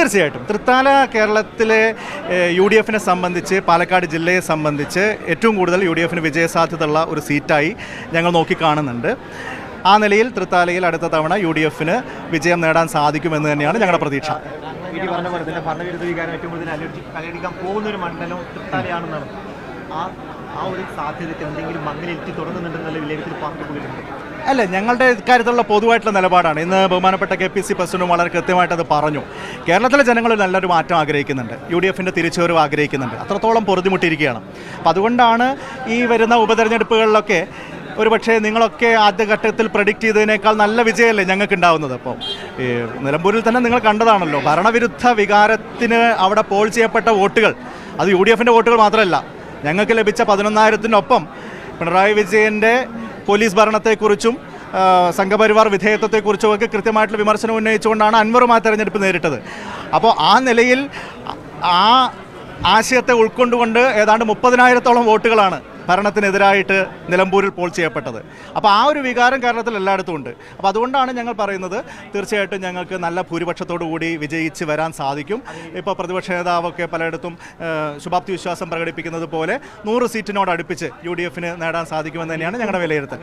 തീർച്ചയായിട്ടും തൃത്താല കേരളത്തിലെ UDFനെ സംബന്ധിച്ച്, പാലക്കാട് ജില്ലയെ സംബന്ധിച്ച് ഏറ്റവും കൂടുതൽ UDFന് വിജയസാധ്യതയുള്ള ഒരു സീറ്റായി ഞങ്ങൾ നോക്കിക്കാണുന്നുണ്ട്. ആ നിലയിൽ തൃത്താലയിൽ അടുത്ത തവണ UDFന് വിജയം നേടാൻ സാധിക്കുമെന്ന് തന്നെയാണ് ഞങ്ങളുടെ പ്രതീക്ഷ. പറഞ്ഞ പോലെ തന്നെ ഭരണവിരുദ്ധ വികാരം ഏറ്റവും കൂടുതൽ അലയടിക്കാൻ പോകുന്ന ഒരു മണ്ഡലം തൃത്താലയാണെന്നാണ്. ആ ഒരു സാധ്യതയ്ക്ക് എന്തെങ്കിലും മങ്ങലേറ്റി തുടങ്ങുന്നുണ്ടെന്നുള്ള വിലയിരുത്തൽ പാർട്ടിക്കുള്ളിലുണ്ട്. അല്ല, ഞങ്ങളുടെ ഇക്കാര്യത്തിലുള്ള പൊതുവായിട്ടുള്ള നിലപാടാണ്. ഇന്ന് ബഹുമാനപ്പെട്ട KPC പ്രസിഡന്റും വളരെ കൃത്യമായിട്ട് അത് പറഞ്ഞു. കേരളത്തിലെ ജനങ്ങൾ നല്ലൊരു മാറ്റം ആഗ്രഹിക്കുന്നുണ്ട്, UDFൻ്റെ തിരിച്ചുവരവ് ആഗ്രഹിക്കുന്നുണ്ട്. അത്രത്തോളം പൊറുതിമുട്ടിയിരിക്കുകയാണ്. അപ്പം അതുകൊണ്ടാണ് ഈ വരുന്ന ഉപതെരഞ്ഞെടുപ്പുകളിലൊക്കെ ഒരുപക്ഷെ നിങ്ങളൊക്കെ ആദ്യഘട്ടത്തിൽ പ്രഡിക്റ്റ് ചെയ്തതിനേക്കാൾ നല്ല വിജയമല്ലേ ഞങ്ങൾക്ക് ഉണ്ടാവുന്നത്. അപ്പോൾ ഈ നിലമ്പൂരിൽ തന്നെ നിങ്ങൾ കണ്ടതാണല്ലോ, ഭരണവിരുദ്ധ വികാരത്തിന് അവിടെ പോൾ ചെയ്യപ്പെട്ട വോട്ടുകൾ അത് UDFൻ്റെ വോട്ടുകൾ മാത്രമല്ല, ഞങ്ങൾക്ക് ലഭിച്ച 11,000-നൊപ്പം പിണറായി വിജയൻ്റെ പോലീസ് ഭരണത്തെക്കുറിച്ചും സംഘപരിവാർ വിധേയത്വത്തെക്കുറിച്ചുമൊക്കെ കൃത്യമായിട്ടുള്ള വിമർശനം ഉന്നയിച്ചുകൊണ്ടാണ് അൻവറും ആ തെരഞ്ഞെടുപ്പ് നേരിട്ടത്. അപ്പോൾ ആ നിലയിൽ ആ ആശയത്തെ ഉൾക്കൊണ്ടുകൊണ്ട് ഏതാണ്ട് 30,000-ഓളം വോട്ടുകളാണ് ഭരണത്തിനെതിരായിട്ട് നിലമ്പൂരിൽ പോൾ ചെയ്യപ്പെട്ടത്. അപ്പോൾ ആ ഒരു വികാരം കേരളത്തിൽ എല്ലായിടത്തും ഉണ്ട്. അപ്പോൾ അതുകൊണ്ടാണ് ഞങ്ങൾ പറയുന്നത് തീർച്ചയായിട്ടും ഞങ്ങൾക്ക് നല്ല ഭൂരിപക്ഷത്തോടു കൂടി വിജയിച്ച് വരാൻ സാധിക്കും. ഇപ്പോൾ പ്രതിപക്ഷ നേതാവൊക്കെ പലയിടത്തും ശുഭാപ്തി വിശ്വാസം പ്രകടിപ്പിക്കുന്നത് പോലെ 100 സീറ്റിനോട് അടുപ്പിച്ച് UDFന് നേടാൻ സാധിക്കുമെന്ന് തന്നെയാണ് ഞങ്ങളുടെ വിലയിരുത്തൽ.